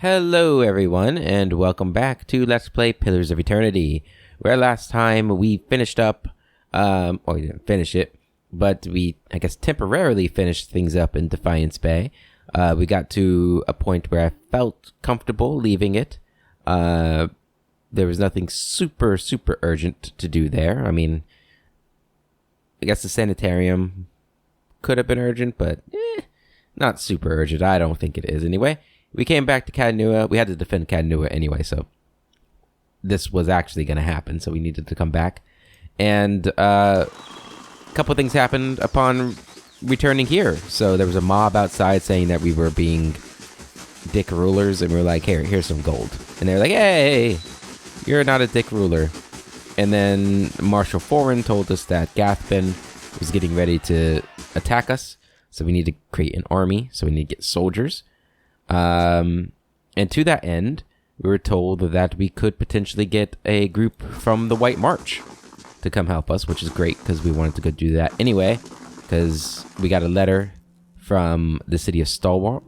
Hello everyone, and welcome back to Let's Play Pillars of Eternity, where last time we finished up, or we didn't finish it, but we, I guess, temporarily finished things up in Defiance Bay. We got to a point where I felt comfortable leaving it. There was nothing super urgent to do there. I mean, I guess the sanitarium could have been urgent, but not super urgent. I don't think it is anyway. We came back to Cadanua. We had to defend Cadanua anyway, so this was actually going to happen, so we needed to come back. And a couple things happened upon returning here. So there was a mob outside saying that we were being dick rulers, and we were like, here's some gold. And they were like, hey, you're not a dick ruler. And then Marshal Foreign told us that Gathbin was getting ready to attack us, so we need to create an army, so we need to get soldiers. And to that end, we were told that we could potentially get a group from the White March to come help us, which is great because we wanted to go do that anyway, because we got a letter from the city of Stalwart,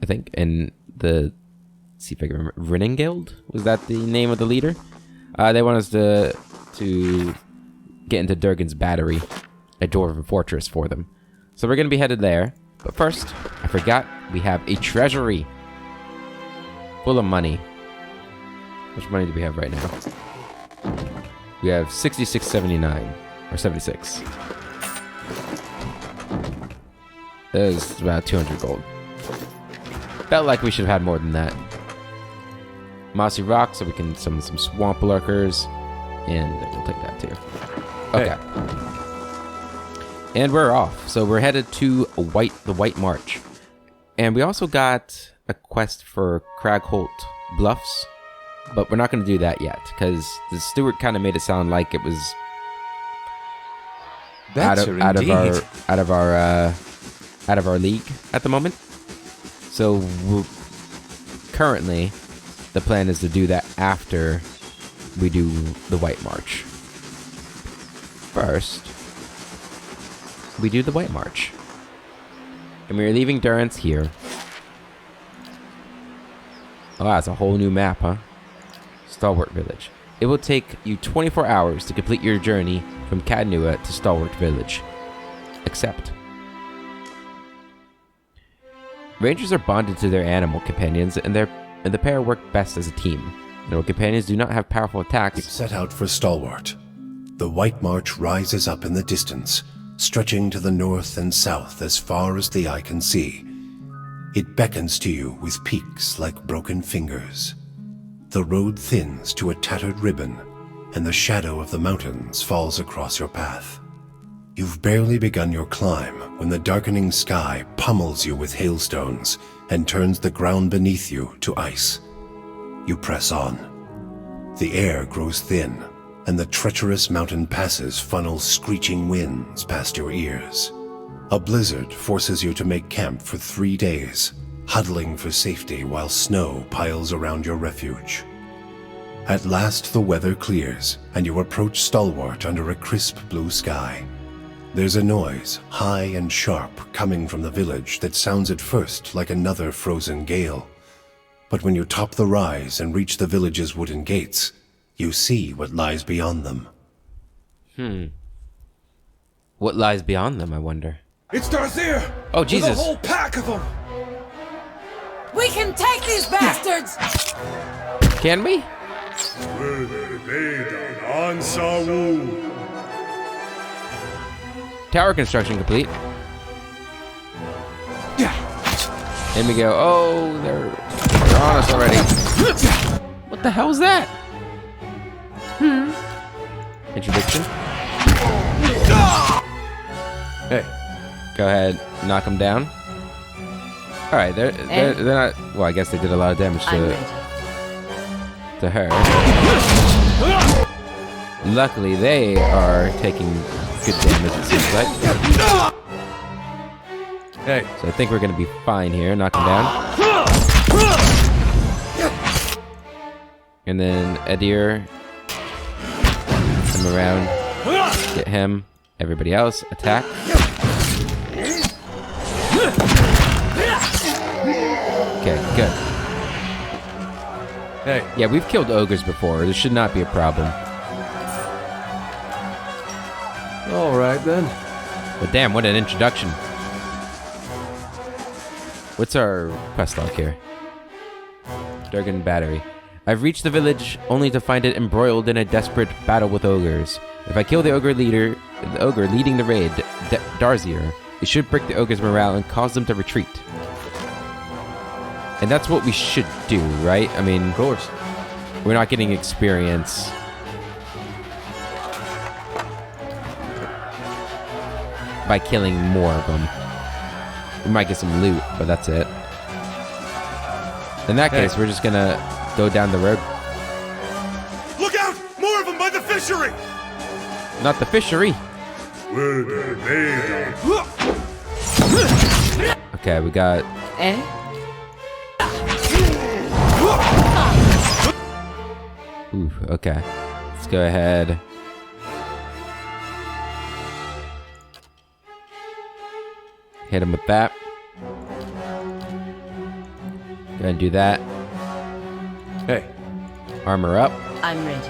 I think, and let's see if I can remember, Renengild? Was that the name of the leader? They want us to get into Durgan's battery, a dwarven fortress for them. So we're going to be headed there. But first, I forgot, we have a treasury full of money. How much money do we have right now? We have 66.79, or 76. That is about 200 gold. Felt like we should have had more than that. Mossy rock, so we can summon some swamp lurkers, and we'll take that too. Okay. Hey. And we're off. So we're headed to the White March. And we also got a quest for Cragholt Bluffs. But we're not going to do that yet. Because the steward kind of made it sound like it was out of our league at the moment. So currently, the plan is to do that after we do the White March. First, we do the White March. And we're leaving Durance here. Oh, that's a whole new map, huh? Stalwart Village. It will take you 24 hours to complete your journey from Cadanua to Stalwart Village. Accept. Rangers are bonded to their animal companions, and the pair work best as a team. Animal companions do not have powerful attacks. Set out for Stalwart. The White March rises up in the distance, stretching to the north and south as far as the eye can see. It beckons to you with peaks like broken fingers. The road thins to a tattered ribbon, and the shadow of the mountains falls across your path. You've barely begun your climb when the darkening sky pummels you with hailstones and turns the ground beneath you to ice. You press on. The air grows thin, and the treacherous mountain passes funnel screeching winds past your ears. A blizzard forces you to make camp for 3 days, huddling for safety while snow piles around your refuge. At last the weather clears, and you approach Stalwart under a crisp blue sky. There's a noise, high and sharp, coming from the village that sounds at first like another frozen gale. But when you top the rise and reach the village's wooden gates, you see what lies beyond them. What lies beyond them, I wonder? It's Darzyr! Oh, Jesus. With a whole pack of them! We can take these bastards! Can we? Tower construction complete. And we go, oh, they're on us already. What the hell's that? Introduction. Hey. Go ahead, knock them down. All right, they're not. Well, I guess they did a lot of damage to her. Luckily, they are taking good damage. It seems like. Hey. So I think we're gonna be fine here. Knock him down. And then Edir, come around, get him. Everybody else, attack. Good. Hey. Yeah, we've killed ogres before. This should not be a problem. All right, then. But damn, what an introduction. What's our quest log here? Durgan Battery. I've reached the village only to find it embroiled in a desperate battle with ogres. If I kill the ogre leader, the ogre leading the raid, Darzier, it should break the ogre's morale and cause them to retreat. And that's what we should do, right? I mean, Of course. we're not getting experience. By killing more of them. We might get some loot, but that's it. In that case, we're just gonna go down the road. Look out! More of them by the fishery! Not the fishery. Okay, we got... Eh? Ooh, okay. Let's go ahead. Hit him with that. Go ahead and do that. Hey. Armor up. I'm ready.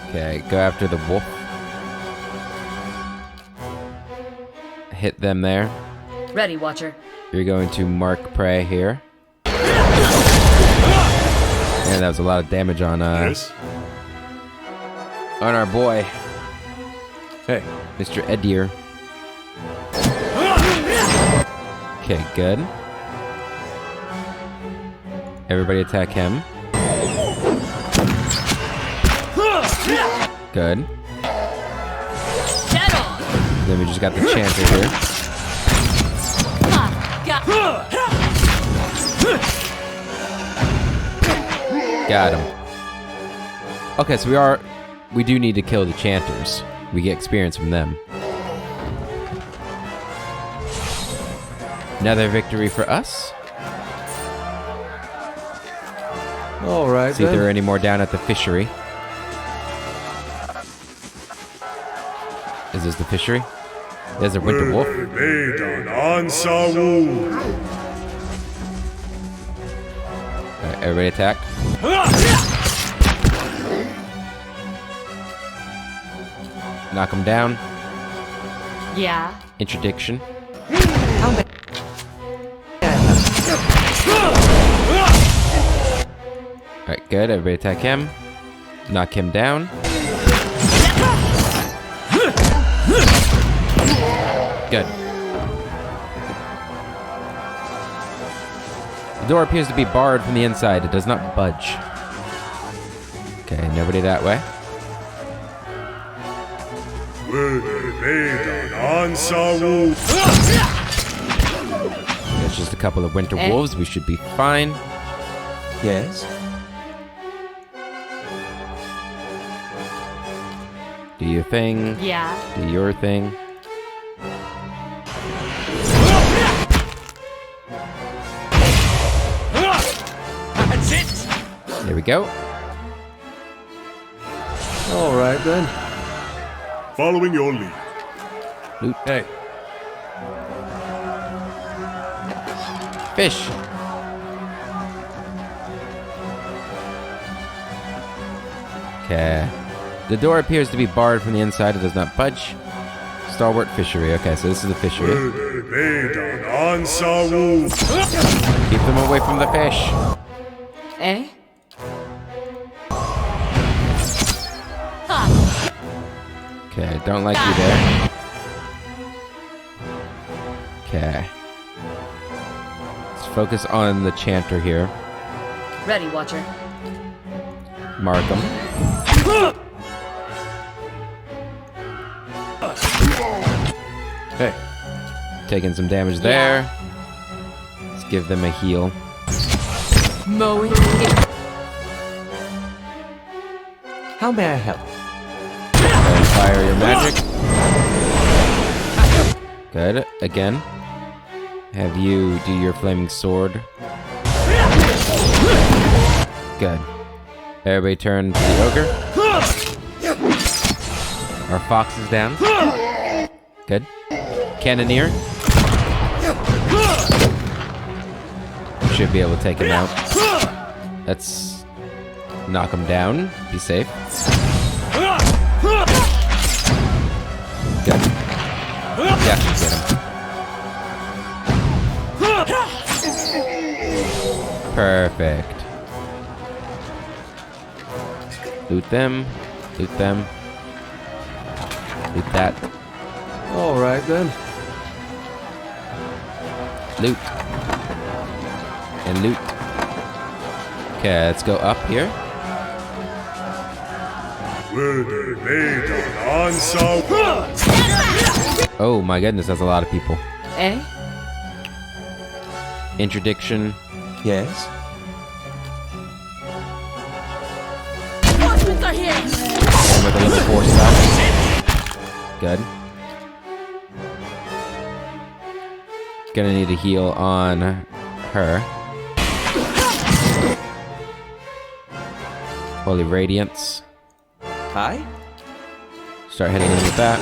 Okay, go after the wolf. Hit them there. Ready, Watcher. You're going to mark prey here. And that was a lot of damage on Yes. on our boy, Hey. Mr. Edir. Okay, good. Everybody attack him. Good. Get on! Then we just got the chanter here. Got him. Okay, so we do need to kill the chanters. We get experience from them. Another victory for us. All right, See if then. there are any more down at the fishery. Is this the fishery? There's a winter wolf. Alright, everybody attack. Knock him down. Yeah. Interdiction. Alright, good. Everybody attack him. Knock him down. Good. The door appears to be barred from the inside. It does not budge. Okay, nobody that way. There's just a couple of winter wolves. We should be fine. Yes. Do your thing. Yeah. Do your thing. That's it. There we go. All right, then. Following your lead. Loot. Hey. Fish. Okay. The door appears to be barred from the inside. It does not budge. Stalwart Fishery. Okay, so this is the fishery. Keep them away from the fish. Eh? Okay, don't like you there. Okay. Let's focus on the chanter here. Ready, Watcher. Mark him. Hey. Taking some damage there. Let's give them a heal. Mowing. How may I help? And fire your magic. Good. Again. Have you do your flaming sword. Good. Everybody turn to the ogre. Our fox is down. Good. Cannoneer. should be able to take him out. Let's knock him down. Be safe. Good. Definitely get him. Perfect. Loot them. Loot them. Loot that. Alright then. Loot. And loot. Okay, let's go up here. Oh my goodness, that's a lot of people. Eh? Interdiction. Yes? Horsemen are here! And with a level 4 stuff. Good. Gonna need a heal on her. Holy Radiance. Hi? Start hitting him with that.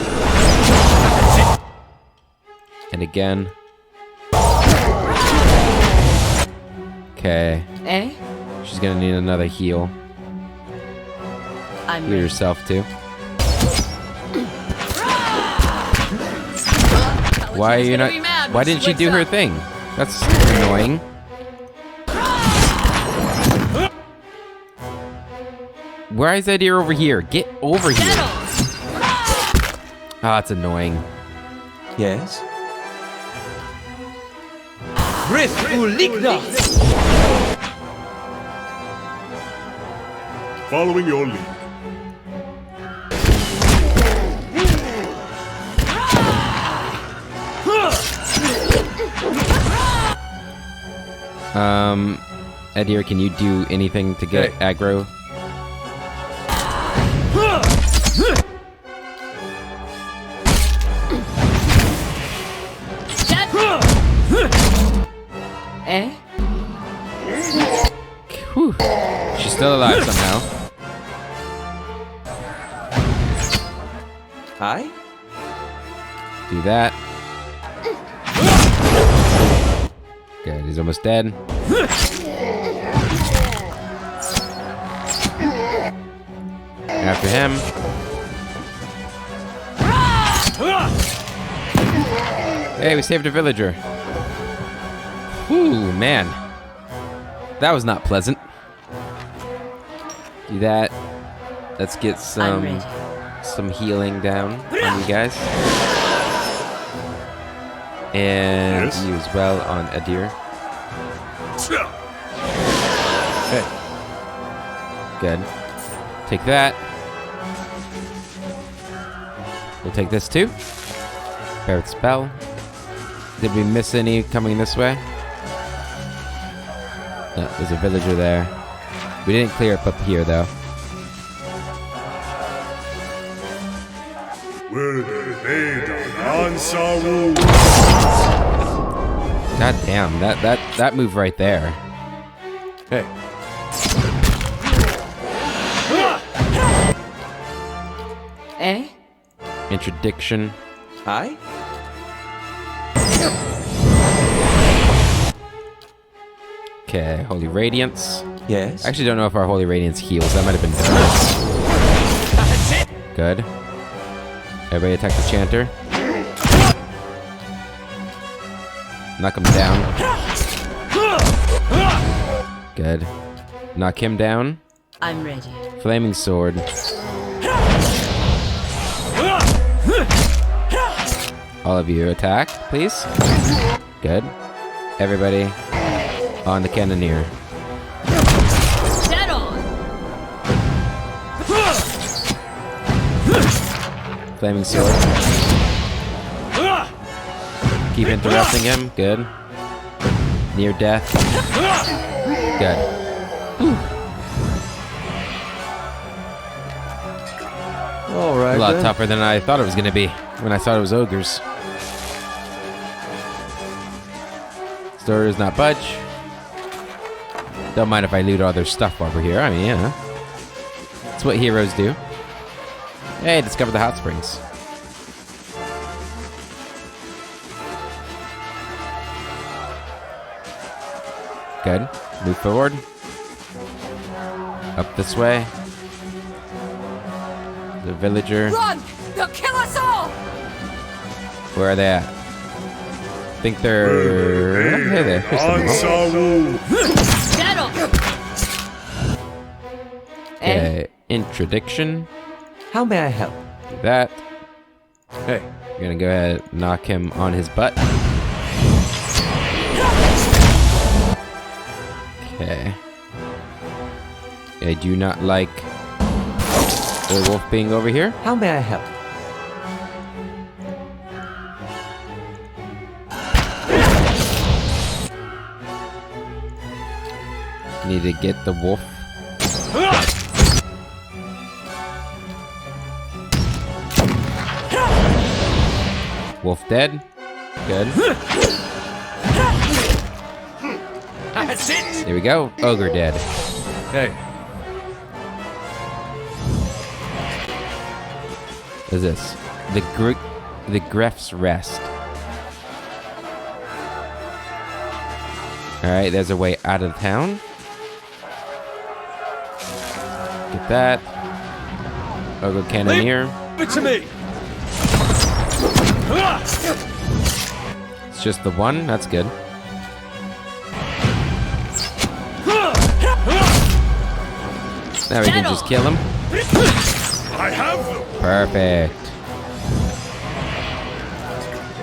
And again. Okay. Eh? She's gonna need another heal. I'm Heal ready. yourself too. Why are you not? Why didn't she do her thing? That's annoying. Why is that deer over here? Get over here. Ah, that's annoying. Yes? Griff Uligna! Following your lead. Adir, can you do anything to get aggro? Eh? Whew. She's still alive somehow. Hi? Do that. Good, he's almost dead. After him. Hey, we saved a villager. Whew, man. That was not pleasant. Do that. Let's get some healing down on you guys. And Yes? you as well on Adir. Hey. Good. Take that. We'll take this too. Prepare with spell. Did we miss any coming this way? No, there's a villager there. We didn't clear up here though. God damn, that move right there. Hey. Eh? Interdiction. Hi? Okay, Holy Radiance. Yes? I actually don't know if our Holy Radiance heals. That might have been different. Good. Everybody attack the Chanter. Knock him down. Good. Knock him down. I'm ready. Flaming Sword. All of you attack, please. Good. Everybody on the Cannoneer. Dead on! Flaming Sword. Keep interrupting him. Good. Near death. Good. Alright A lot then. tougher than I thought it was going to be when I thought it was ogres. Store does not budge. Don't mind if I loot all their stuff while we're here. I mean, yeah. That's what heroes do. Hey, discover the hot springs. Good. Move forward. Up this way. The villager. Run! They'll kill us all! Where are they at? I think they're... Hey there. Here's some more. Okay. Introduction. How may I help? Do that. Hey. I'm gonna go ahead and knock him on his butt. Okay. I do not like the wolf being over here. How may I help? Need to get the wolf. Wolf dead. Good. That's it! Here we go. Ogre dead. Hey. What is this? The Gref's Rest. Alright, there's a way out of town. Get that. Ogre Cannoneer. Give it to me! It's just the one? That's good. Now we can just kill him. I have them! Perfect.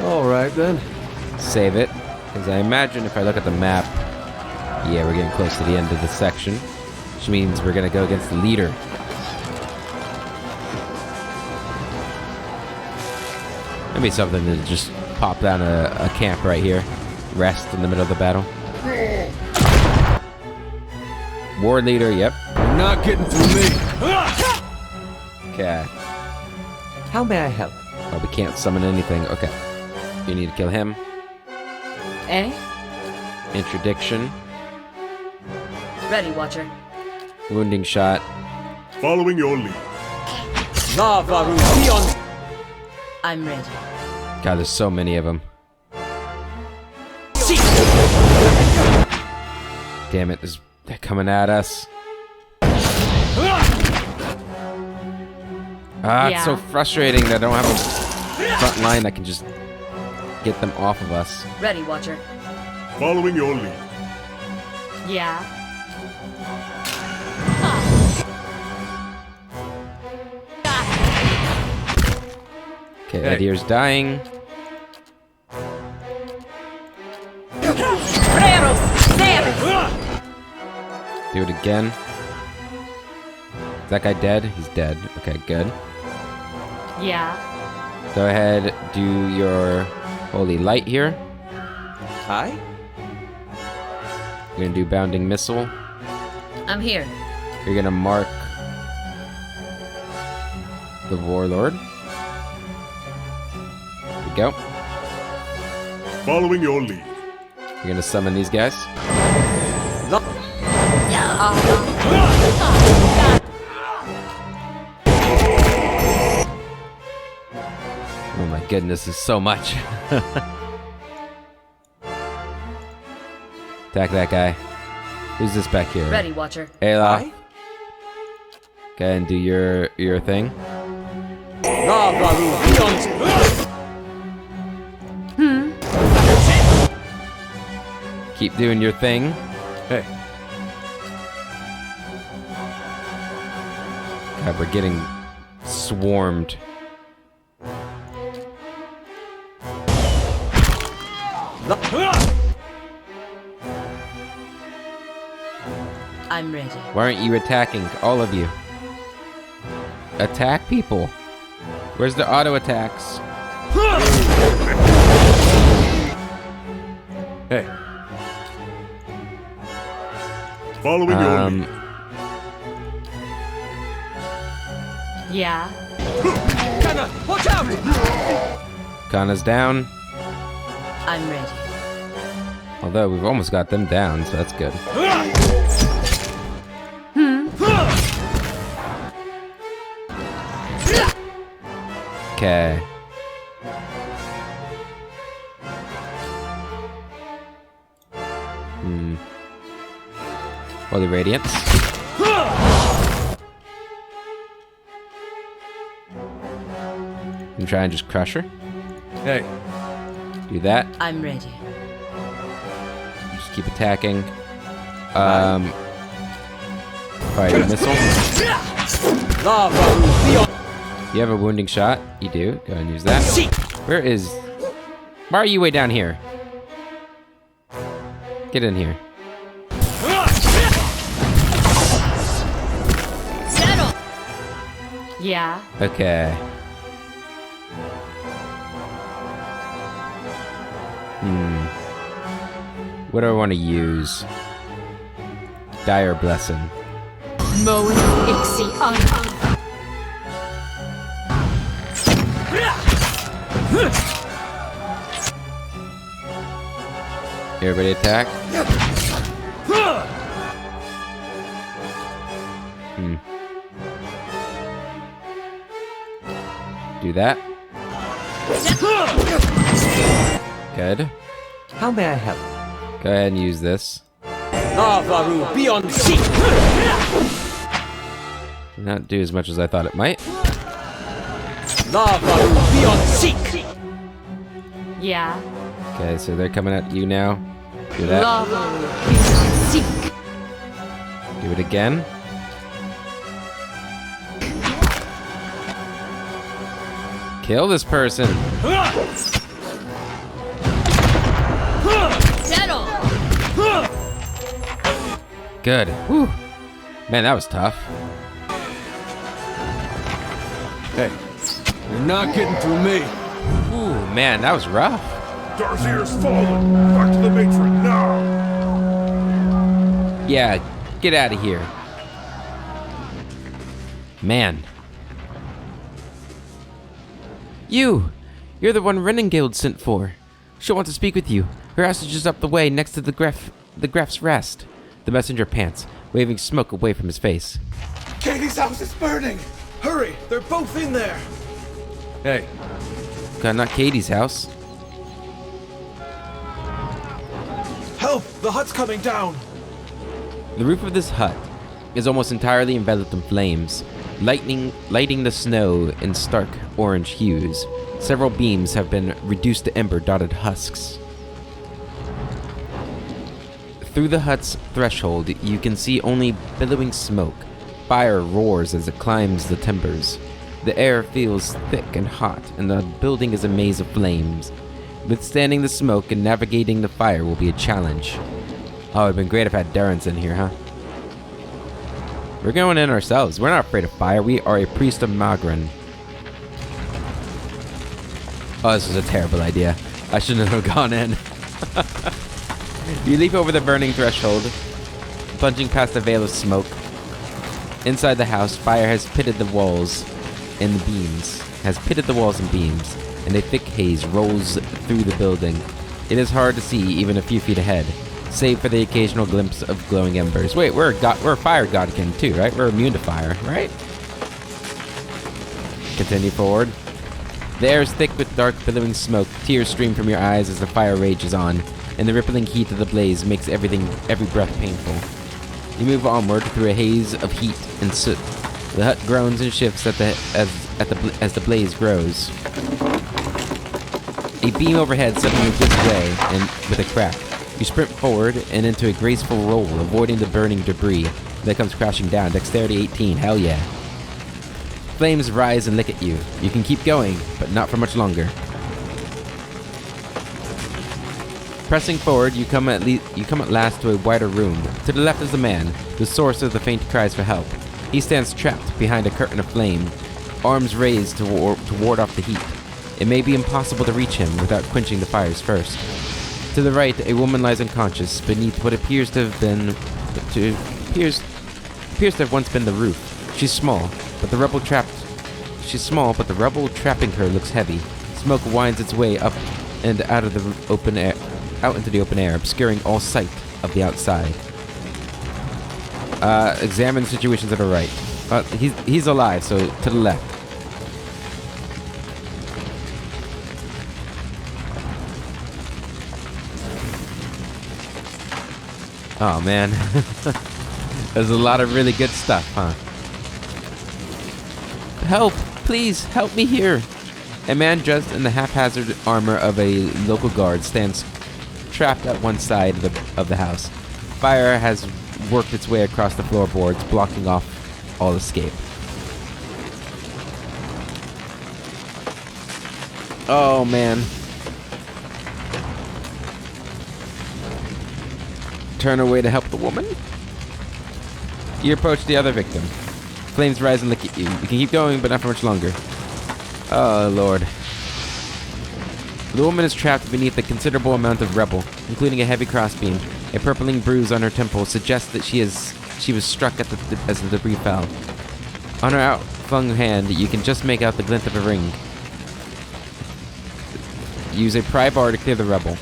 Alright then. Save it. Because I imagine if I look at the map, yeah, we're getting close to the end of the section. Which means we're going to go against the leader. Maybe something to just pop down a camp right here. Rest in the middle of the battle. War leader, yep. You're not getting through me. Okay. How may I help? Oh, we can't summon anything. Okay. You need to kill him. Eh? Introduction. Ready, Watcher. Wounding shot. Following your lead. Lavaru, be on. I'm ready. God, there's so many of them. Damn it, they're coming at us. It's so frustrating that I don't have a front line that can just get them off of us. Ready, Watcher. Following your lead. Yeah. Okay, Edir's dying. Do it again. Is that guy dead? He's dead. Okay, good. Yeah. Go ahead, do your holy light here. Aye? You're gonna do bounding missile. I'm here. You're gonna mark the warlord. There we go. Following your lead. You're gonna summon these guys. Oh my goodness, this is so much. Attack that guy. Who's this back here? Ready, Watcher. Ayla. Aye? Go ahead and do your thing. Lavaru, be on. Keep doing your thing. Hey. God, we're getting swarmed. I'm ready. Why aren't you attacking? All of you. Attack people. Where's the auto attacks? Hey. Following your lead. Yeah. Kanna, watch out! Kana's down. I'm ready. Although we've almost got them down, so that's good. Okay. Holy Radiance. And try and just crush her. Hey. Do that. I'm ready. Just keep attacking. Fire your missile. Lava beyond. You have a wounding shot. You do. Go ahead and use that. Where is... Why are you way down here? Get in here. Settle! Yeah? Okay. What do I want to use? Dire Blessing. Moen Ixi Un. Everybody attack. Do that. Good. How may I help? Go ahead and use this. Lava beyond sea. Did not do as much as I thought it might. Lava beyond sea. Yeah? Okay, so they're coming at you now. Do that. Lava Seek. Do it again. Kill this person. Settle! Good. Whew. Man, that was tough. Hey. You're not getting through me. Ooh, man, that was rough. Darcier's fallen. Back to the matron now. Yeah, get out of here. Man. You're the one Renengild sent for. She'll want to speak with you. Her house is just up the way next to the Gref's Rest. The messenger pants, waving smoke away from his face. Katie's house is burning. Hurry, they're both in there. Hey. God, not Katie's house. Help, the hut's coming down. The roof of this hut is almost entirely enveloped in flames, lighting the snow in stark orange hues. Several beams have been reduced to ember-dotted husks. Through the hut's threshold, you can see only billowing smoke. Fire roars as it climbs the timbers. The air feels thick and hot, and the building is a maze of flames. Withstanding the smoke and navigating the fire will be a challenge. Oh, it'd been great if I had Durrance in here, huh? We're going in ourselves. We're not afraid of fire. We are a priest of Magran. Oh, this was a terrible idea. I shouldn't have gone in. You leap over the burning threshold, plunging past a veil of smoke. Inside the house, fire has pitted the walls and beams. And a thick haze rolls through the building. It is hard to see even a few feet ahead, save for the occasional glimpse of glowing embers. Wait, we're a fire godkin too, right? We're immune to fire, right? Continue forward. The air is thick with dark, billowing smoke. Tears stream from your eyes as the fire rages on, and the rippling heat of the blaze makes every breath painful. You move onward through a haze of heat and soot. The hut groans and shifts as the blaze grows. A beam overhead suddenly gives way and with a crack. You sprint forward and into a graceful roll, avoiding the burning debris that comes crashing down. Dexterity 18, hell yeah. Flames rise and lick at you. You can keep going, but not for much longer. Pressing forward, you come at last to a wider room. To the left is the man, the source of the faint cries for help. He stands trapped behind a curtain of flame, arms raised to ward off the heat. It may be impossible to reach him without quenching the fires first. To the right, a woman lies unconscious beneath what appears to have once been the roof. She's small, but the rubble trapping her looks heavy. Smoke winds its way up and out into the open air, obscuring all sight of the outside. Examine situations to the right. He's alive, so to the left. Oh man. There's a lot of really good stuff, huh? Help! Please, help me here! A man dressed in the haphazard armor of a local guard stands trapped at one side of the house. Fire has worked its way across the floorboards, blocking off all escape. Oh, man. Turn away to help the woman? You approach the other victim. Flames rise and lick at you. You can keep going, but not for much longer. Oh, Lord. The woman is trapped beneath a considerable amount of rubble, including a heavy crossbeam. A purpling bruise on her temple suggests that she was struck as the debris fell. On her outflung hand, you can just make out the glint of a ring. Use a pry bar to clear the rubble.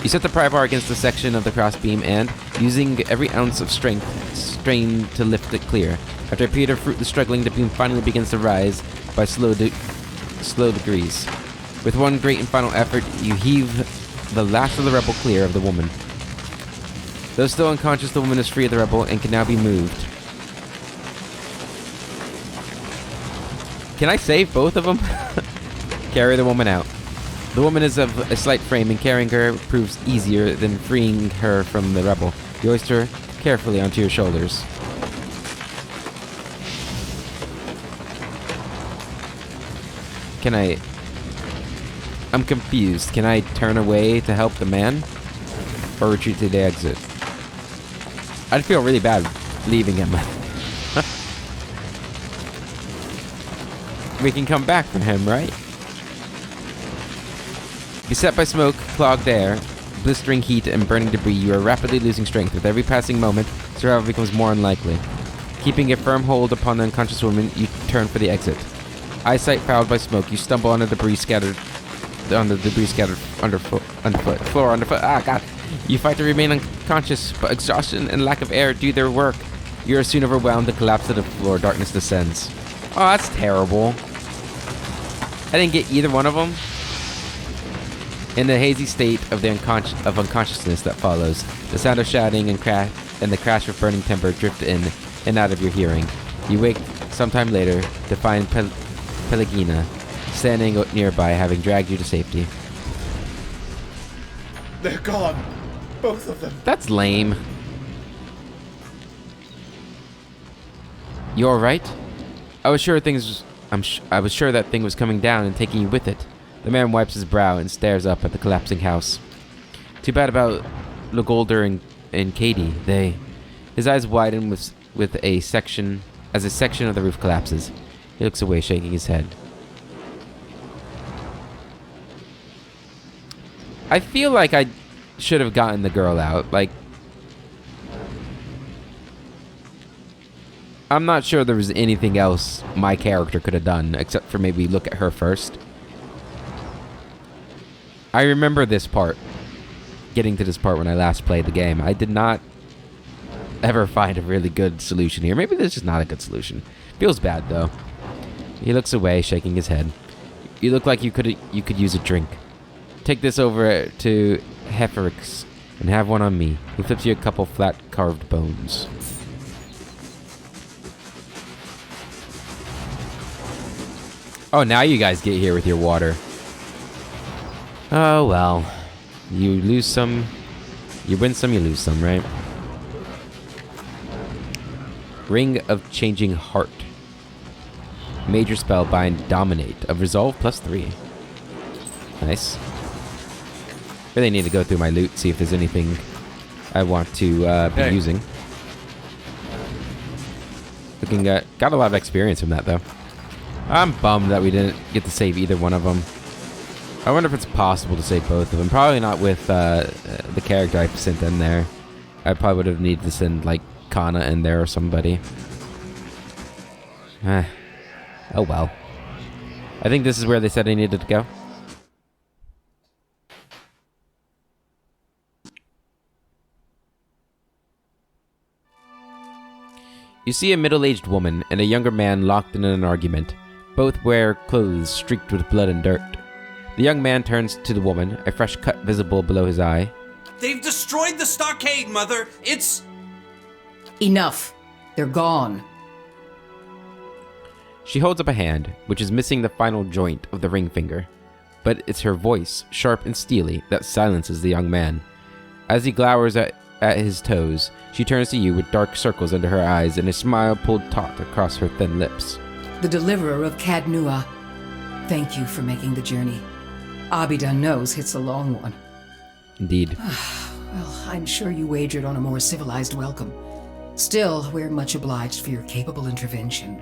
You set the pry bar against the section of the crossbeam and, using every ounce of strength, strain to lift it clear. After a period of fruitless struggling, the beam finally begins to rise by slow degrees. With one great and final effort, you heave the last of the rubble clear of the woman. Though still unconscious, the woman is free of the rubble and can now be moved. Can I save both of them? Carry the woman out. The woman is of a slight frame, and carrying her proves easier than freeing her from the rubble. You hoist her carefully onto your shoulders. I'm confused. Can I turn away to help the man? Or retreat to the exit? I'd feel really bad leaving him. We can come back for him, right? Beset by smoke, clogged air, blistering heat, and burning debris, you are rapidly losing strength. With every passing moment, survival becomes more unlikely. Keeping a firm hold upon the unconscious woman, you turn for the exit. Eyesight fouled by smoke, you stumble on the debris scattered underfoot. Ah, God. You fight to remain unconscious, but exhaustion and lack of air do their work. You are soon overwhelmed and collapse to the floor. Darkness descends. Oh, that's terrible. I didn't get either one of them. In the hazy state of unconsciousness that follows, the sound of shouting and the crash of burning timber drift in and out of your hearing. You wake sometime later to find Pelagina standing nearby, having dragged you to safety. They're gone. Both of them. That's lame. You all right? I was sure that thing was coming down and taking you with it. The man wipes his brow and stares up at the collapsing house. Too bad about Lugolder and Katie. His eyes widen with a section of the roof collapses. He looks away, shaking his head. I feel like I should have gotten the girl out. Like, I'm not sure there was anything else my character could have done except for maybe look at her first. I remember this part, getting to this part when I last played the game. I did not ever find a really good solution here. Maybe there's just not a good solution. Feels bad, though. He looks away, shaking his head. You look like you could use a drink. Take this over to Barracks and have one on me. He flips you a couple flat carved bones. Oh, now you guys get here with your water. Oh, well. You lose some. You win some, you lose some, right? Ring of Changing Heart. Major spell, bind, dominate. Of resolve +3. Nice. Really need to go through my loot, see if there's anything I want to be using. Looking at... Got a lot of experience from that, though. I'm bummed that we didn't get to save either one of them. I wonder if it's possible to save both of them. Probably not with the character I sent in there. I probably would have needed to send, like, Kana in there or somebody. Oh well. I think this is where they said I needed to go. You see a middle-aged woman and a younger man locked in an argument. Both wear clothes streaked with blood and dirt. The young man turns to the woman, a fresh cut visible below his eye. They've destroyed destroyed the stockade, Mother. It's... Enough. They're gone. She holds up a hand, which is missing the final joint of the ring finger. But it's her voice, sharp and steely, that silences the young man. As he glowers at his toes, she turns to you with dark circles under her eyes and a smile pulled taut across her thin lips. The deliverer of Cadnua. Thank you for making the journey. Abidan knows it's a long one. Indeed. Well, I'm sure you wagered on a more civilized welcome. Still, we're much obliged for your capable intervention.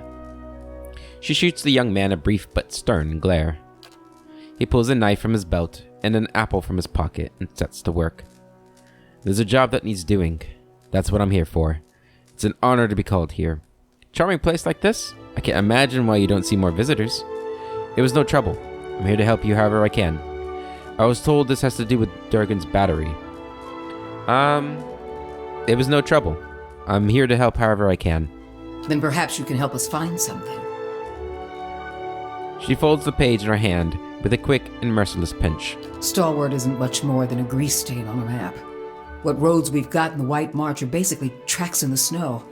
She shoots the young man a brief but stern glare. He pulls a knife from his belt and an apple from his pocket and sets to work. There's a job that needs doing. That's what I'm here for. It's an honor to be called here. Charming place like this? I can't imagine why you don't see more visitors. It was no trouble. I'm here to help you however I can. I was told this has to do with Durgan's battery. It was no trouble. I'm here to help however I can. Then perhaps you can help us find something. She folds the page in her hand with a quick and merciless pinch. Stalwart isn't much more than a grease stain on a map. What roads we've got in the White March are basically tracks in the snow.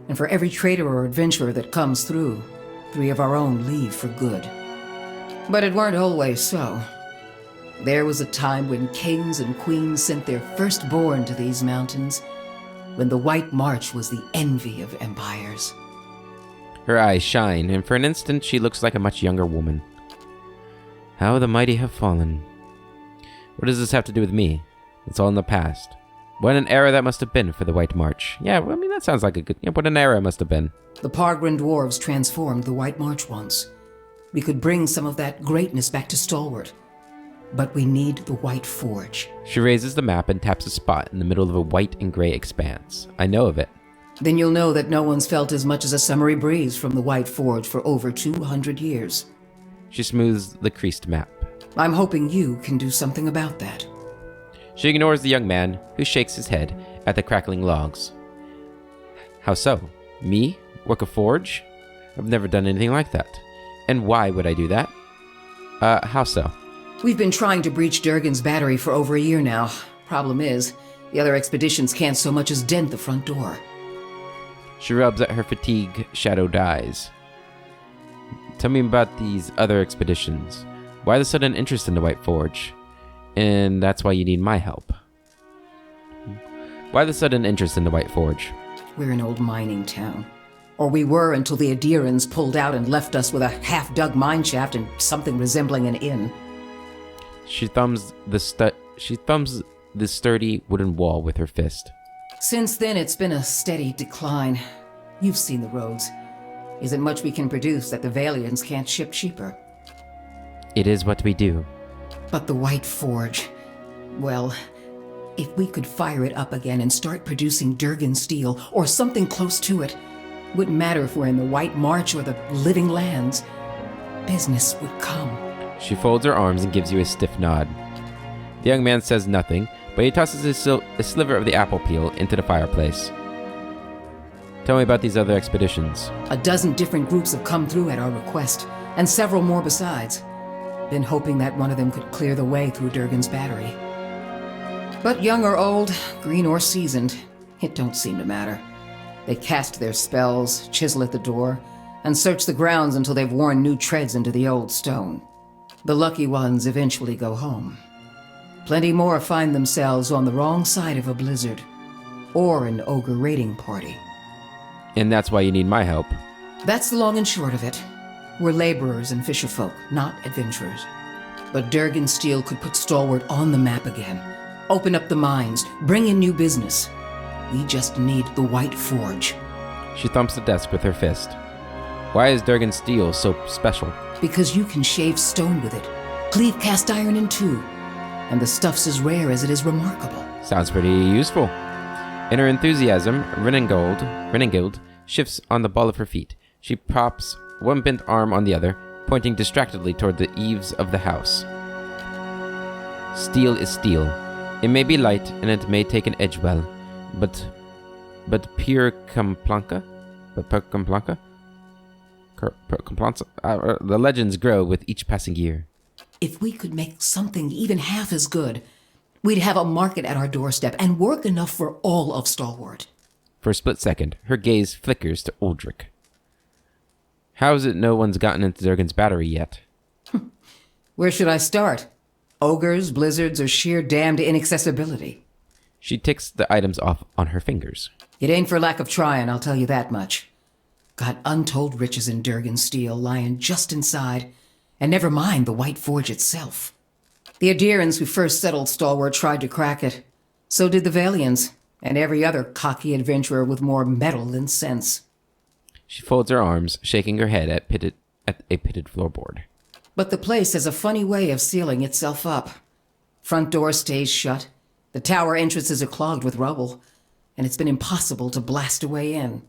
And for every trader or adventurer that comes through, 3 of our own leave for good. But it weren't always so. There was a time when kings and queens sent their firstborn to these mountains, when the White March was the envy of empires. Her eyes shine, and for an instant she looks like a much younger woman. How the mighty have fallen. What does this have to do with me? It's all in the past. What an era that must have been for the White March. Yeah, well, I mean, that sounds like a good... Yeah, what an era it must have been. The Pargrin dwarves transformed the White March once. We could bring some of that greatness back to Stalwart. But we need the White Forge. She raises the map and taps a spot in the middle of a white and gray expanse. I know of it. Then you'll know that no one's felt as much as a summery breeze from the White Forge for over 200 years. She smooths the creased map. I'm hoping you can do something about that. She ignores the young man, who shakes his head at the crackling logs. How so? Me? Work a forge? I've never done anything like that. And why would I do that? How so? We've been trying to breach Durgan's battery for over a year now. Problem is, the other expeditions can't so much as dent the front door. She rubs at her fatigue-shadowed eyes. Tell me about these other expeditions. Why the sudden interest in the White Forge? And that's why you need my help. Why the sudden interest in the White Forge? We're an old mining town. Or we were until the Adirans pulled out and left us with a half-dug mine shaft and something resembling an inn. She thumbs the sturdy wooden wall with her fist. Since then, it's been a steady decline. You've seen the roads. Isn't much we can produce that the Valians can't ship cheaper. It is what we do. But the White Forge... Well, if we could fire it up again and start producing Durgan steel, or something close to it, wouldn't matter if we're in the White March or the Living Lands, business would come. She folds her arms and gives you a stiff nod. The young man says nothing, but he tosses a sliver of the apple peel into the fireplace. Tell me about these other expeditions. 12 different groups have come through at our request, and several more besides. Been hoping that one of them could clear the way through Durgan's battery. But young or old, green or seasoned, it don't seem to matter. They cast their spells, chisel at the door, and search the grounds until they've worn new treads into the old stone. The lucky ones eventually go home. Plenty more find themselves on the wrong side of a blizzard, or an ogre raiding party. And that's why you need my help. That's the long and short of it. We're laborers and fisherfolk, not adventurers. But Durgan Steel could put Stalwart on the map again, open up the mines, bring in new business. We just need the White Forge. She thumps the desk with her fist. Why is Durgan Steel so special? Because you can shave stone with it, cleave cast iron in two, and the stuff's as rare as it is remarkable. Sounds pretty useful. In her enthusiasm, Renengild shifts on the ball of her feet. She props one bent arm on the other, pointing distractedly toward the eaves of the house. Steel is steel. It may be light, and it may take an edge well, but pure Complanca? The legends grow with each passing year. If we could make something even half as good, We'd have a market at our doorstep and work enough for all of Stalwart. For a split second, her gaze flickers to Uldric. How is it no one's gotten into Durgan's battery yet? Where should I start? Ogres, blizzards, or sheer damned inaccessibility? She ticks the items off on her fingers. It ain't for lack of trying, I'll tell you that much. Got untold riches in Durgan steel lying just inside, and never mind the White Forge itself. The Adirans who first settled Stalwart tried to crack it. So did the Valians, and every other cocky adventurer with more metal than sense. She folds her arms, shaking her head at a pitted floorboard. But the place has a funny way of sealing itself up. Front door stays shut, the tower entrances are clogged with rubble, and it's been impossible to blast a way in.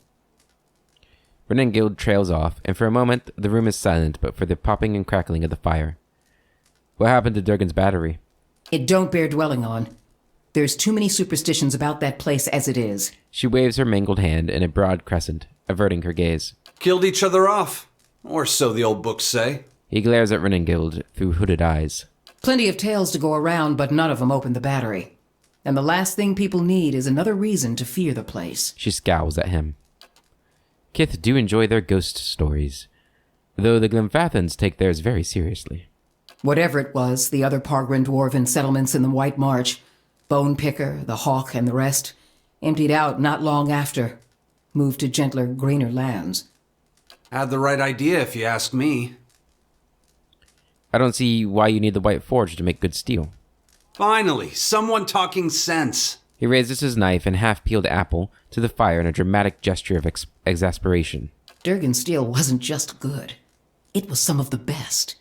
Renengild trails off, and for a moment the room is silent but for the popping and crackling of the fire. What happened to Durgan's battery? It don't bear dwelling on. There's too many superstitions about that place as it is. She waves her mangled hand in a broad crescent, averting her gaze. Killed each other off. Or so the old books say. He glares at Renengild through hooded eyes. Plenty of tales to go around, but none of them open the battery. And the last thing people need is another reason to fear the place. She scowls at him. Kith do enjoy their ghost stories, though the Glenfathans take theirs very seriously. Whatever it was, the other Pargrin dwarven settlements in the White March, Bone Picker, the Hawk, and the rest, emptied out not long after, moved to gentler, greener lands. Had the right idea, if you ask me. I don't see why you need the White Forge to make good steel. Finally, someone talking sense. He raises his knife and half-peeled apple to the fire in a dramatic gesture of exasperation. Durgan steel wasn't just good. It was some of the best.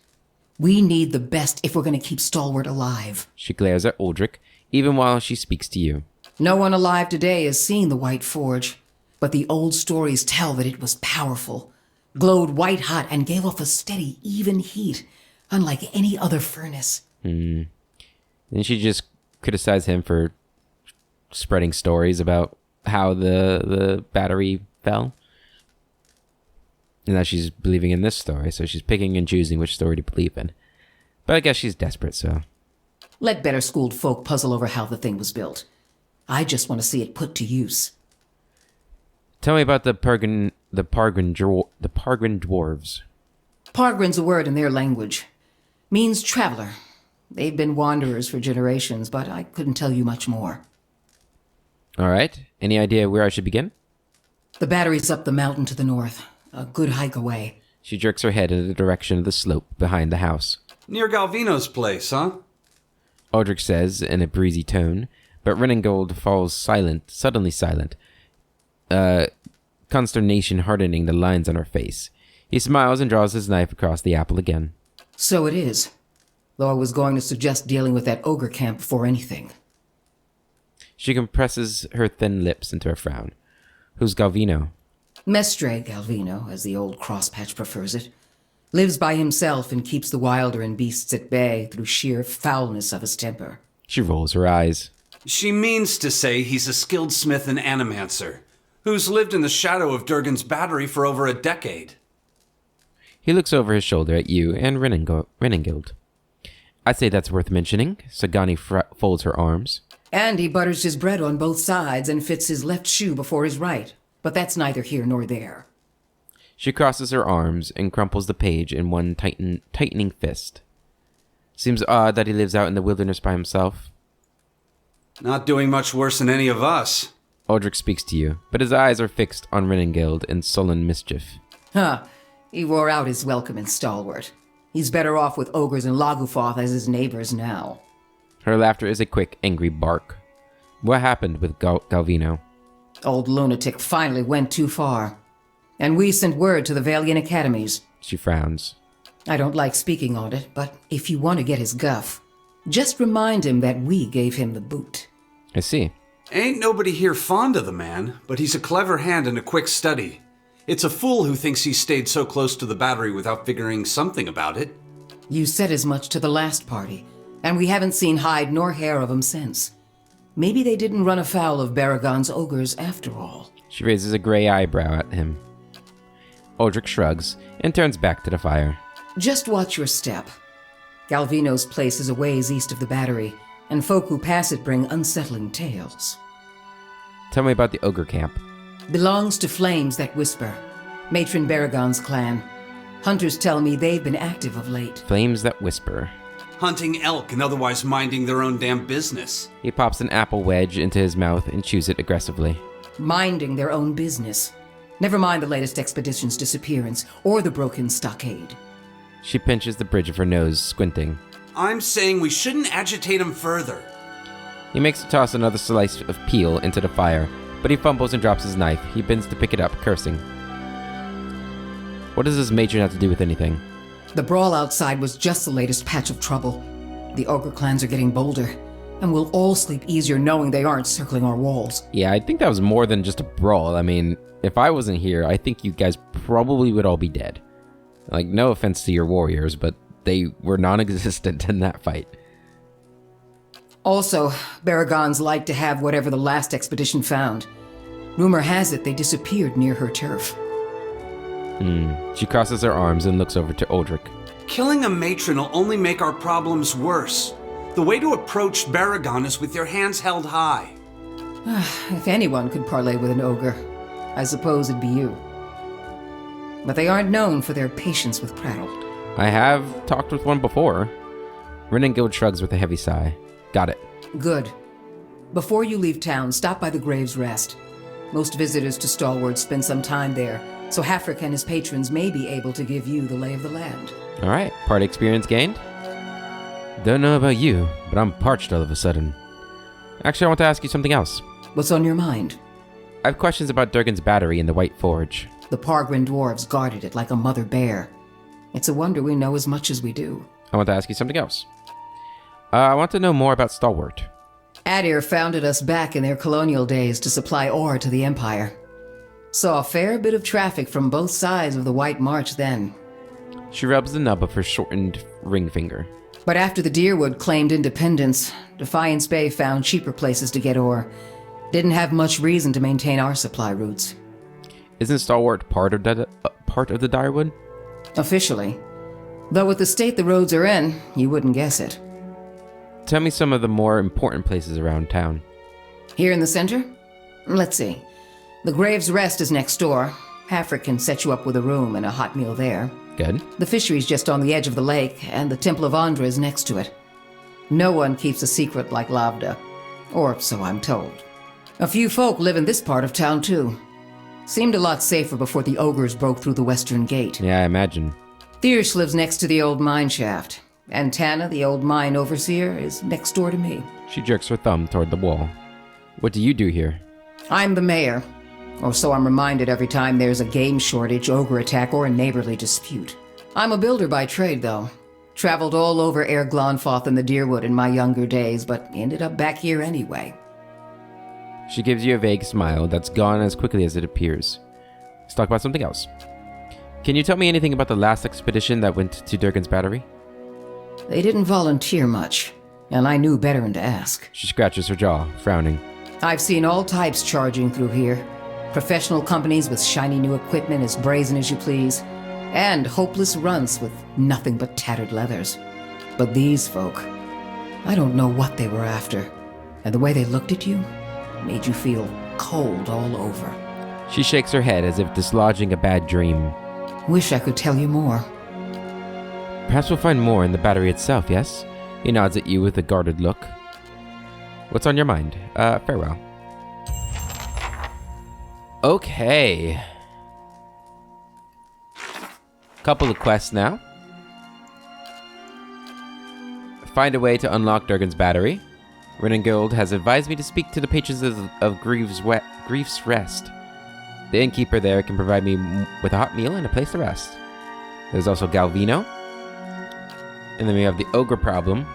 We need the best if we're going to keep Stalwart alive. She glares at Uldric, even while she speaks to you. No one alive today has seen the White Forge, but the old stories tell that it was powerful, glowed white-hot, and gave off a steady, even heat, unlike any other furnace. Then she just criticized him for spreading stories about how the battery fell. And now she's believing in this story, so she's picking and choosing which story to believe in. But I guess she's desperate, so... Let better-schooled folk puzzle over how the thing was built. I just want to see it put to use. Tell me about the Pargrin dwarves. Pargrin's a word in their language. Means traveler. They've been wanderers for generations, but I couldn't tell you much more. All right. Any idea where I should begin? The battery's up the mountain to the north. A good hike away. She jerks her head in the direction of the slope behind the house. Near Galvino's place, huh? Aldrich says in a breezy tone, but Renengold falls suddenly silent, consternation hardening the lines on her face. He smiles and draws his knife across the apple again. So it is. Though I was going to suggest dealing with that ogre camp before anything. She compresses her thin lips into a frown. Who's Galvino? Mestre Galvino, as the old crosspatch prefers it, lives by himself and keeps the wilder and beasts at bay through sheer foulness of his temper. She rolls her eyes. She means to say he's a skilled smith and animancer, who's lived in the shadow of Durgan's battery for over a decade. He looks over his shoulder at you and Renengild. I'd say that's worth mentioning. Sagani folds her arms. And he butters his bread on both sides and fits his left shoe before his right. But that's neither here nor there. She crosses her arms and crumples the page in one tightening fist. Seems odd that he lives out in the wilderness by himself. Not doing much worse than any of us. Aldrich speaks to you, but his eyes are fixed on Renengild in sullen mischief. Huh. He wore out his welcome in Stalwart. He's better off with ogres and Lagufoth as his neighbors now. Her laughter is a quick, angry bark. What happened with Galvino? Old lunatic finally went too far. And we sent word to the Valiant Academies. She frowns. I don't like speaking on it, but if you want to get his guff, just remind him that we gave him the boot. I see. Ain't nobody here fond of the man, but he's a clever hand and a quick study. It's a fool who thinks he stayed so close to the battery without figuring something about it. You said as much to the last party, and we haven't seen hide nor hair of him since. Maybe they didn't run afoul of Baragon's ogres after all. She raises a gray eyebrow at him. Aldrich shrugs and turns back to the fire. Just watch your step. Galvino's place is a ways east of the battery, and folk who pass it bring unsettling tales. Tell me about the Ogre camp. Belongs to Flames That Whisper, Matron Barragon's clan. Hunters tell me they've been active of late. Flames That Whisper. Hunting elk and otherwise minding their own damn business. He pops an apple wedge into his mouth and chews it aggressively. Minding their own business. Never mind the latest expedition's disappearance or the broken stockade. She pinches the bridge of her nose, squinting. I'm saying we shouldn't agitate him further. He makes her toss another slice of peel into the fire, but he fumbles and drops his knife. He bends to pick it up, cursing. What does this matron have to do with anything? The brawl outside was just the latest patch of trouble. The Ogre clans are getting bolder, and we'll all sleep easier knowing they aren't circling our walls. Yeah, I think that was more than just a brawl. I mean, if I wasn't here, I think you guys probably would all be dead. Like, no offense to your warriors, but they were non-existent in that fight. Also, Barragons like to have whatever the last expedition found. Rumor has it they disappeared near her turf. She crosses her arms and looks over to Ogre. Killing a matron will only make our problems worse. The way to approach Barragon is with your hands held high. If anyone could parley with an ogre, I suppose it'd be you. But they aren't known for their patience with prattle. I have talked with one before. Renengild shrugs with a heavy sigh. Got it. Good. Before you leave town, stop by the Grave's Rest. Most visitors to Stalwart spend some time there, so Hafric and his patrons may be able to give you the lay of the land. All right, party experience gained. Don't know about you, but I'm parched all of a sudden. Actually, I want to ask you something else. What's on your mind? I have questions about Durgan's battery in the White Forge. The Pargrin dwarves guarded it like a mother bear. It's a wonder we know as much as we do. I want to ask you something else. I want to know more about Stalwart. Adir founded us back in their colonial days to supply ore to the Empire. Saw a fair bit of traffic from both sides of the White March then. She rubs the nub of her shortened ring finger. But after the Deerwood claimed independence, Defiance Bay found cheaper places to get ore. Didn't have much reason to maintain our supply routes. Isn't Stalwart part of the Direwood? Officially. Though with the state the roads are in, you wouldn't guess it. Tell me some of the more important places around town. Here in the center? Let's see. The Grave's Rest is next door. Hafric can set you up with a room and a hot meal there. Good. The fishery's just on the edge of the lake, and the Temple of Andra is next to it. No one keeps a secret like Lavda. Or so I'm told. A few folk live in this part of town, too. Seemed a lot safer before the ogres broke through the western gate. Yeah, I imagine. Thiersch lives next to the old mine shaft. And Tana, the old mine overseer, is next door to me. She jerks her thumb toward the wall. What do you do here? I'm the mayor. Or so I'm reminded every time there's a game shortage, ogre attack, or a neighborly dispute. I'm a builder by trade, though. Traveled all over Air Glonfoth and the Deerwood in my younger days, but ended up back here anyway. She gives you a vague smile that's gone as quickly as it appears. Let's talk about something else. Can you tell me anything about the last expedition that went to Durgan's battery? They didn't volunteer much, and I knew better than to ask. She scratches her jaw, frowning. I've seen all types charging through here. Professional companies with shiny new equipment as brazen as you please, and hopeless runts with nothing but tattered leathers. But these folk, I don't know what they were after, and the way they looked at you made you feel cold all over. She shakes her head as if dislodging a bad dream. Wish I could tell you more. Perhaps we'll find more in the battery itself, yes? He nods at you with a guarded look. What's on your mind? Farewell. Okay. Couple of quests now. Find a way to unlock Durgan's battery. Renengild has advised me to speak to the patrons of Grief's Rest. The innkeeper there can provide me with a hot meal and a place to rest. There's also Galvino. And then we have the Ogre problem.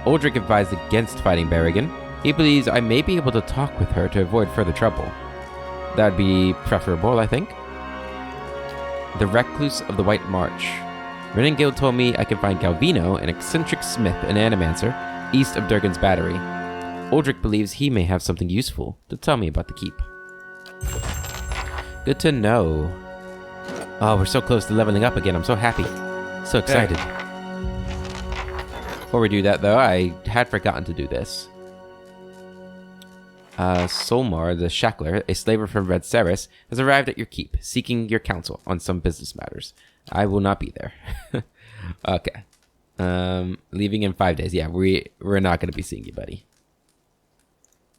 Uldric advised against fighting Barragon. He believes I may be able to talk with her to avoid further trouble. That'd be preferable, I think. The Recluse of the White March. Renengild told me I can find Galvino, an eccentric smith and animancer, east of Durgan's battery. Uldric believes he may have something useful to tell me about the keep. Good to know. Oh, we're so close to leveling up again. I'm so happy. So excited. Before we do that, though, I had forgotten to do this. Solmar, the Shackler, a slaver from Red Ceres, has arrived at your keep, seeking your counsel on some business matters. I will not be there. Okay. Leaving in 5 days. Yeah, we're not going to be seeing you, buddy.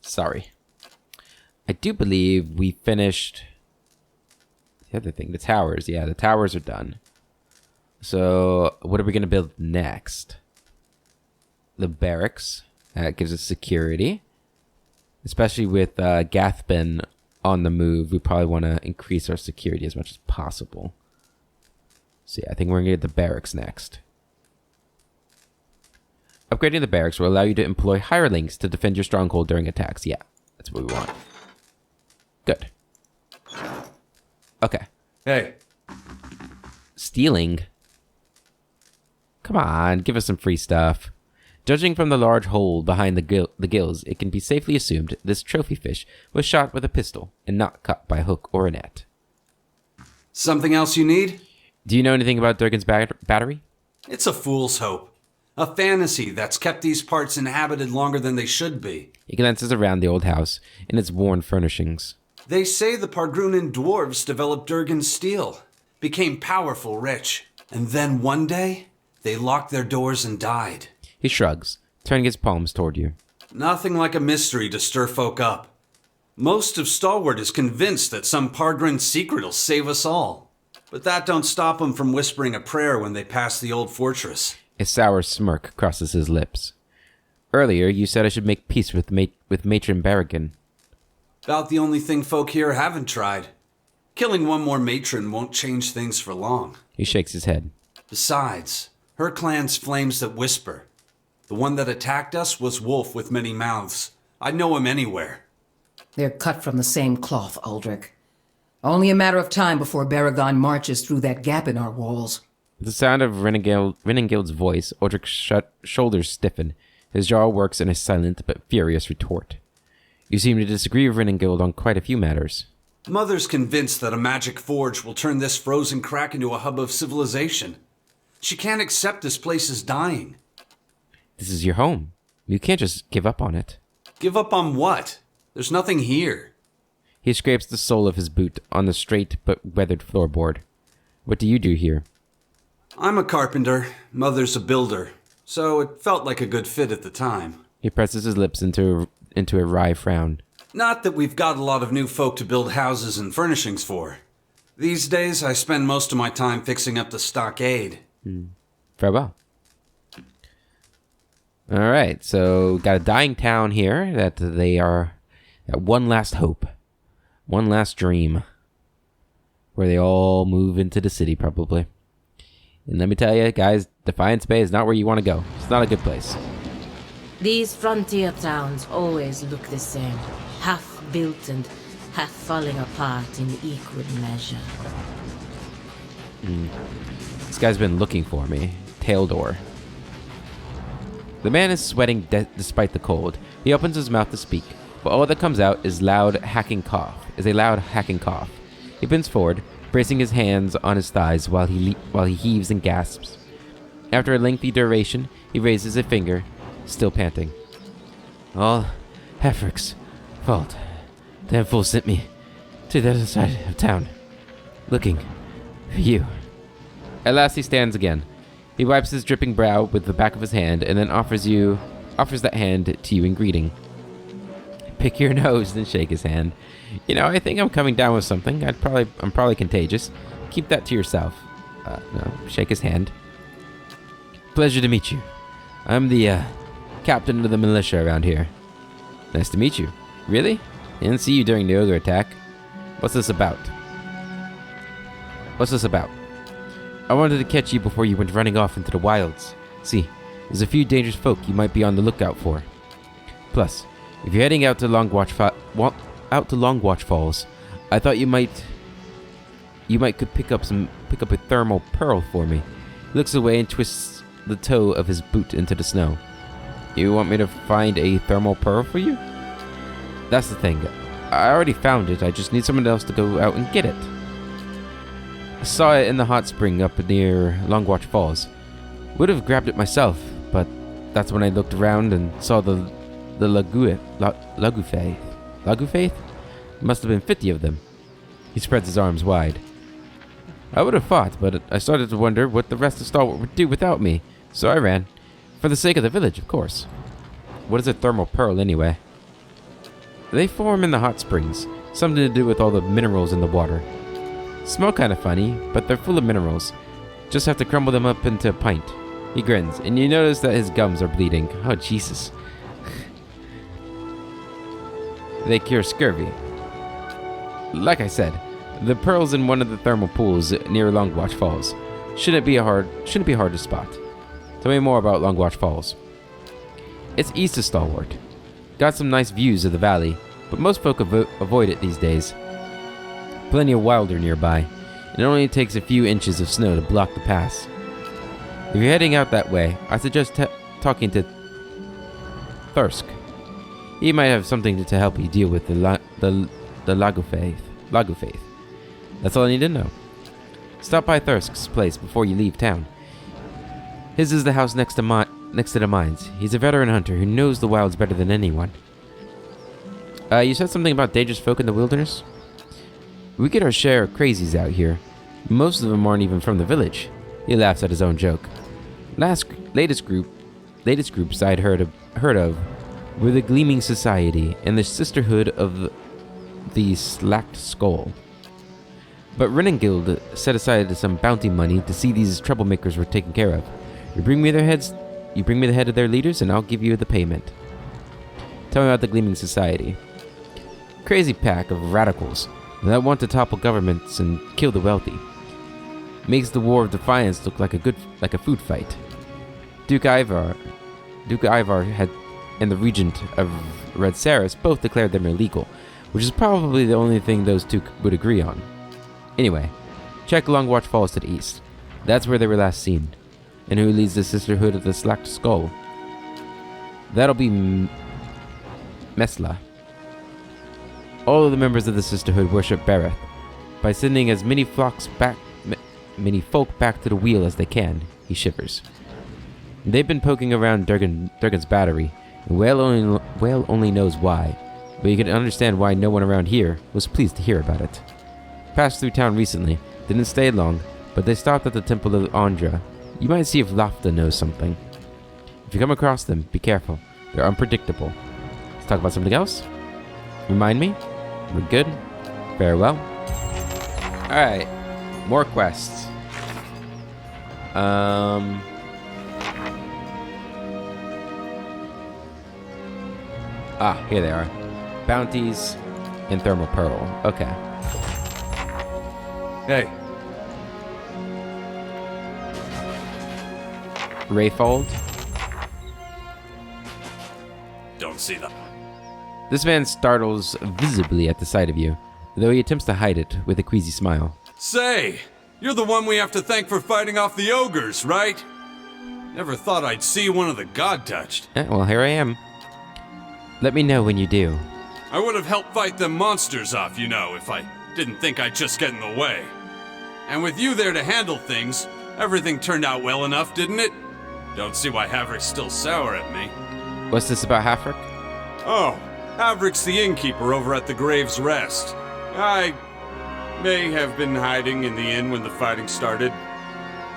Sorry. I do believe we finished the other thing, the towers. Yeah, the towers are done. So, what are we going to build next? The barracks. That gives us security. Especially with Gathben on the move, we probably want to increase our security as much as possible. So yeah, I think we're going to get the barracks next. Upgrading the barracks will allow you to employ hirelings to defend your stronghold during attacks. Yeah, that's what we want. Good. Okay. Hey. Stealing? Come on, give us some free stuff. Judging from the large hole behind the gills, it can be safely assumed this trophy fish was shot with a pistol and not caught by a hook or a net. Something else you need? Do you know anything about Durgan's battery? It's a fool's hope. A fantasy that's kept these parts inhabited longer than they should be. He glances around the old house and its worn furnishings. They say the Pargrunan dwarves developed Durgan's steel, became powerful, rich, and then one day, they locked their doors and died. He shrugs, turning his palms toward you. Nothing like a mystery to stir folk up. Most of Stalwart is convinced that some Pargrin secret'll save us all. But that don't stop them from whispering a prayer when they pass the old fortress. A sour smirk crosses his lips. Earlier, you said I should make peace with Matron Barrigan. About the only thing folk here haven't tried. Killing one more matron won't change things for long. He shakes his head. Besides, her clan's flames that whisper. The one that attacked us was Wolf with many mouths. I'd know him anywhere. They're cut from the same cloth, Aldrich. Only a matter of time before Baragon marches through that gap in our walls. With the sound of Renengild's voice, Aldrich's shoulders stiffen. His jaw works in a silent but furious retort. You seem to disagree with Renengild on quite a few matters. Mother's convinced that a magic forge will turn this frozen crack into a hub of civilization. She can't accept this place is dying. This is your home. You can't just give up on it. Give up on what? There's nothing here. He scrapes the sole of his boot on the straight but weathered floorboard. What do you do here? I'm a carpenter. Mother's a builder. So it felt like a good fit at the time. He presses his lips into a wry frown. Not that we've got a lot of new folk to build houses and furnishings for. These days, I spend most of my time fixing up the stockade. Farewell. Alright, so got a dying town here that they are at one last hope. One last dream. Where they all move into the city, probably. And let me tell you, guys, Defiance Bay is not where you want to go. It's not a good place. These frontier towns always look the same. Half built and half falling apart in equal measure. This guy's been looking for me. Taildor. The man is sweating despite the cold. He opens his mouth to speak, but all that comes out is a loud hacking cough. He bends forward, bracing his hands on his thighs while he heaves and gasps. After a lengthy duration, he raises a finger, still panting. All Hefrick's fault. Damn fool sent me to the other side of town, looking for you. At last he stands again. He wipes his dripping brow with the back of his hand and then offers that hand to you in greeting. Pick your nose, then shake his hand. You know, I think I'm coming down with something. I'm probably contagious. Keep that to yourself. No, shake his hand. Pleasure to meet you. I'm the captain of the militia around here. Nice to meet you. Really? Didn't see you during the Ogre attack. What's this about? I wanted to catch you before you went running off into the wilds. See, there's a few dangerous folk you might be on the lookout for. Plus, if you're heading out to Longwatch Falls, I thought you might could pick up a thermal pearl for me. He looks away and twists the toe of his boot into the snow. You want me to find a thermal pearl for you? That's the thing. I already found it. I just need someone else to go out and get it. I saw it in the hot spring up near Longwatch Falls. Would have grabbed it myself, but That's when I looked around and saw the Lagufaith. Lagufaith? Must have been 50 of them. He spreads his arms wide. I would have fought, but I started to wonder what the rest of Stalwart would do without me, so I ran. For the sake of the village, of course. What is a thermal pearl, anyway? They form in the hot springs, something to do with all the minerals in the water. Smell kind of funny, but they're full of minerals. Just have to crumble them up into a pint. He grins, and you notice that his gums are bleeding. Oh, Jesus. They cure scurvy. Like I said, the pearl's in one of the thermal pools near Longwatch Falls. Shouldn't be hard to spot. Tell me more about Longwatch Falls. It's east of Stalwart. Got some nice views of the valley, but most folk avoid it these days. Plenty of wilder nearby. It only takes a few inches of snow to block the pass. If you're heading out that way, I suggest talking to Thursk. He might have something to help you deal with the Lagufaith. That's all I need to know. Stop by Thursk's place before you leave town. His is the house next to the mines. He's a veteran hunter who knows the wilds better than anyone. You said something about dangerous folk in the wilderness? We get our share of crazies out here. Most of them aren't even from the village. He laughs at his own joke. Latest groups I'd heard of were the Gleaming Society and the Sisterhood of the Slacked Skull. But Renengild set aside some bounty money to see these troublemakers were taken care of. You bring me the head of their leaders, and I'll give you the payment. Tell me about the Gleaming Society. Crazy pack of radicals that want to topple governments and kill the wealthy. Makes the War of Defiance look like a food fight. Duke Ivar and the Regent of Red Saris both declared them illegal, which is probably the only thing those two would agree on. Anyway, check Longwatch Falls to the east. That's where they were last seen. And who leads the Sisterhood of the Slacked Skull? That'll be Mesla. All of the members of the Sisterhood worship Barracks by sending as many folk back to the wheel as they can. He shivers. They've been poking around Durgan's battery, and Whale only knows why, but you can understand why no one around here was pleased to hear about it. Passed through town recently, didn't stay long, but they stopped at the Temple of Andra. You might see if Lafta knows something. If you come across them, be careful. They're unpredictable. Let's talk about something else. Remind me? We're good? Farewell. Alright. More quests. Here they are. Bounties and Thermal Pearl. Okay. Hey. Rayfold. Don't see them. This man startles visibly at the sight of you, though he attempts to hide it with a queasy smile. Say, you're the one we have to thank for fighting off the ogres, right? Never thought I'd see one of the god-touched. Well, here I am. Let me know when you do. I would have helped fight them monsters off, you know, if I didn't think I'd just get in the way. And with you there to handle things, everything turned out well enough, didn't it? Don't see why Havrick's still sour at me. What's this about Havrick? Oh, Havrick's the innkeeper over at the Grave's Rest. I may have been hiding in the inn when the fighting started.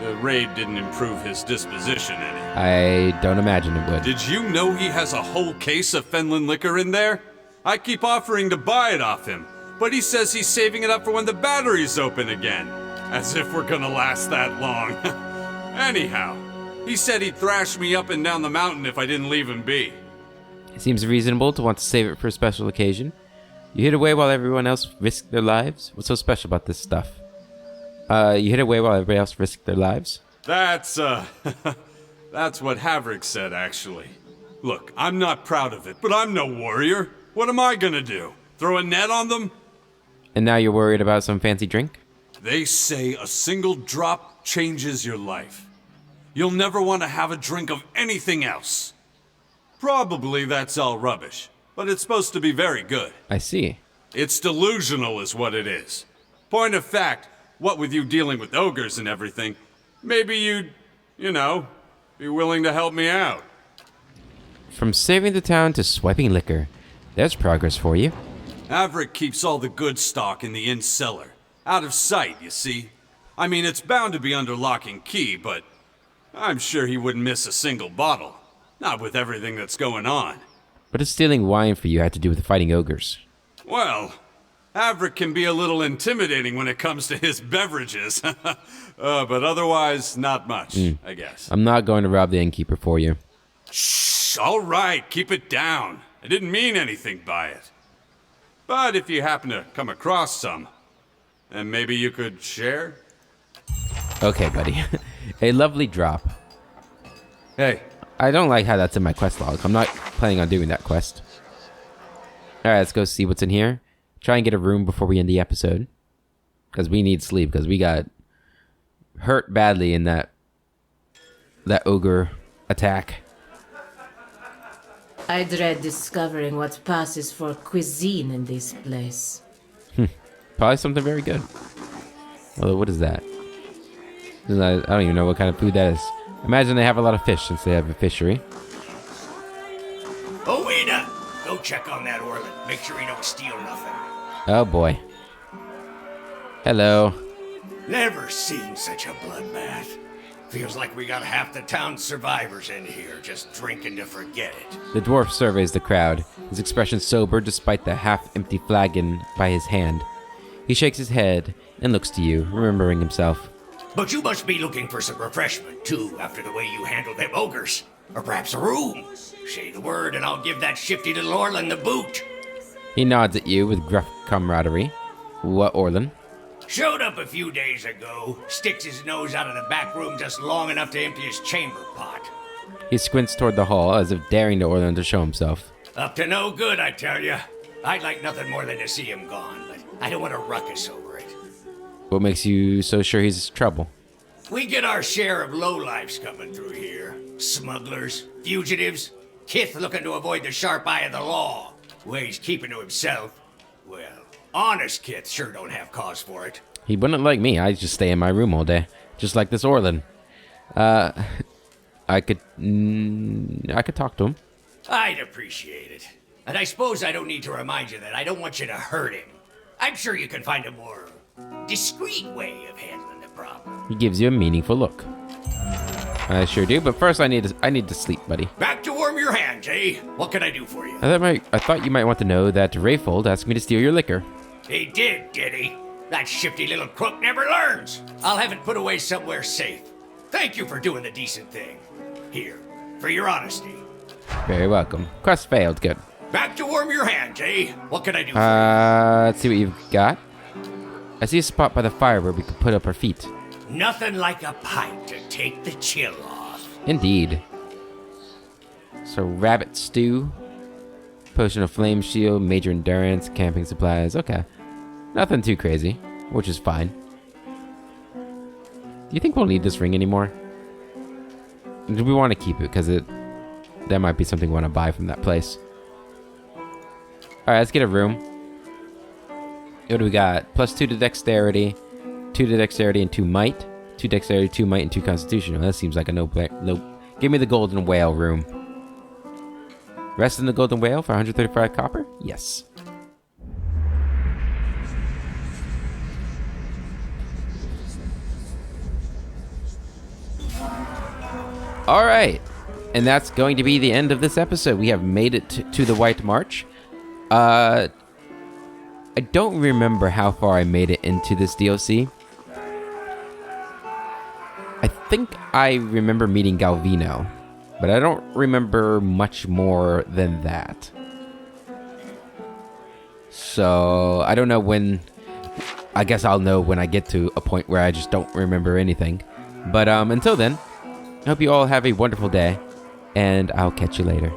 The raid didn't improve his disposition any. I don't imagine it would. Did you know he has a whole case of Fenland liquor in there? I keep offering to buy it off him, but he says he's saving it up for when the battery's open again. As if we're gonna last that long. Anyhow, he said he'd thrash me up and down the mountain if I didn't leave him be. It seems reasonable to want to save it for a special occasion. You hid away while everyone else risked their lives? What's so special about this stuff? You hid away while everybody else risked their lives? That's what Havrick said, actually. Look, I'm not proud of it, but I'm no warrior. What am I gonna do? Throw a net on them? And now you're worried about some fancy drink? They say a single drop changes your life. You'll never want to have a drink of anything else. Probably that's all rubbish, but it's supposed to be very good. I see. It's delusional is what it is. Point of fact, what with you dealing with ogres and everything, maybe you'd, be willing to help me out. From saving the town to swiping liquor. There's progress for you. Averick keeps all the good stock in the inn cellar. Out of sight, you see. I mean, it's bound to be under lock and key, but I'm sure he wouldn't miss a single bottle. Not with everything that's going on. What does stealing wine for you have to do with fighting ogres? Well, Averick can be a little intimidating when it comes to his beverages. But otherwise, not much, I guess. I'm not going to rob the innkeeper for you. Shh, all right, keep it down. I didn't mean anything by it. But if you happen to come across some, then maybe you could share? Okay, buddy. A lovely drop. Hey. I don't like how that's in my quest log. I'm not planning on doing that quest. Alright, let's go see what's in here. Try and get a room before we end the episode. Because we need sleep, because we got hurt badly in that ogre attack. I dread discovering what passes for cuisine in this place. Probably something very good. Although, what is that? I don't even know what kind of food that is. Imagine they have a lot of fish since they have a fishery. Owena! Go check on that Orland. Make sure he don't steal nothing. Oh boy. Hello. Never seen such a bloodbath. Feels like we got half the town's survivors in here, just drinking to forget it. The dwarf surveys the crowd, his expression sober despite the half-empty flagon by his hand. He shakes his head and looks to you, remembering himself. But you must be looking for some refreshment, too, after the way you handled them ogres. Or perhaps a room. Say the word and I'll give that shifty little Orland the boot. He nods at you with gruff camaraderie. What Orland? Showed up a few days ago. Sticks his nose out of the back room just long enough to empty his chamber pot. He squints toward the hall as if daring to Orland to show himself. Up to no good, I tell ya. I'd like nothing more than to see him gone, but I don't want to ruckus over it. What makes you so sure he's trouble? We get our share of lowlifes coming through here. Smugglers, fugitives, kith looking to avoid the sharp eye of the law. Ways keeping to himself. Well, honest kith sure don't have cause for it. He wouldn't like me. I'd just stay in my room all day. Just like this Orland. I could talk to him. I'd appreciate it. And I suppose I don't need to remind you that I don't want you to hurt him. I'm sure you can find a more discreet way of handling the problem. He gives you a meaningful look. I sure do, but first I need to sleep, buddy. Back to warm your hands, eh? What can I do for you? I thought you might want to know that Rayfold asked me to steal your liquor. He did he? That shifty little crook never learns. I'll have it put away somewhere safe. Thank you for doing the decent thing. Here, for your honesty. Very welcome. Quest failed. Good. Back to warm your hands, eh? What can I do for you? Let's see what you've got. I see a spot by the fire where we could put up our feet. Nothing like a pipe to take the chill off. Indeed. So, rabbit stew, potion of flame shield, major endurance, camping supplies. Okay. Nothing too crazy, which is fine. Do you think we'll need this ring anymore? Do we want to keep it? Because that might be something we want to buy from that place. Alright, let's get a room. What do we got? +2 to dexterity, 2 to dexterity and 2 might. 2 dexterity, 2 might, and 2 constitution. Well, that seems like a no. Give me the golden whale room. Rest in the golden whale for 135 copper? Yes. Alright. And that's going to be the end of this episode. We have made it to the White March. I don't remember how far I made it into this DLC. I think I remember meeting Galvino, but I don't remember much more than that. So, I don't know when... I guess I'll know when I get to a point where I just don't remember anything. But until then, I hope you all have a wonderful day, and I'll catch you later.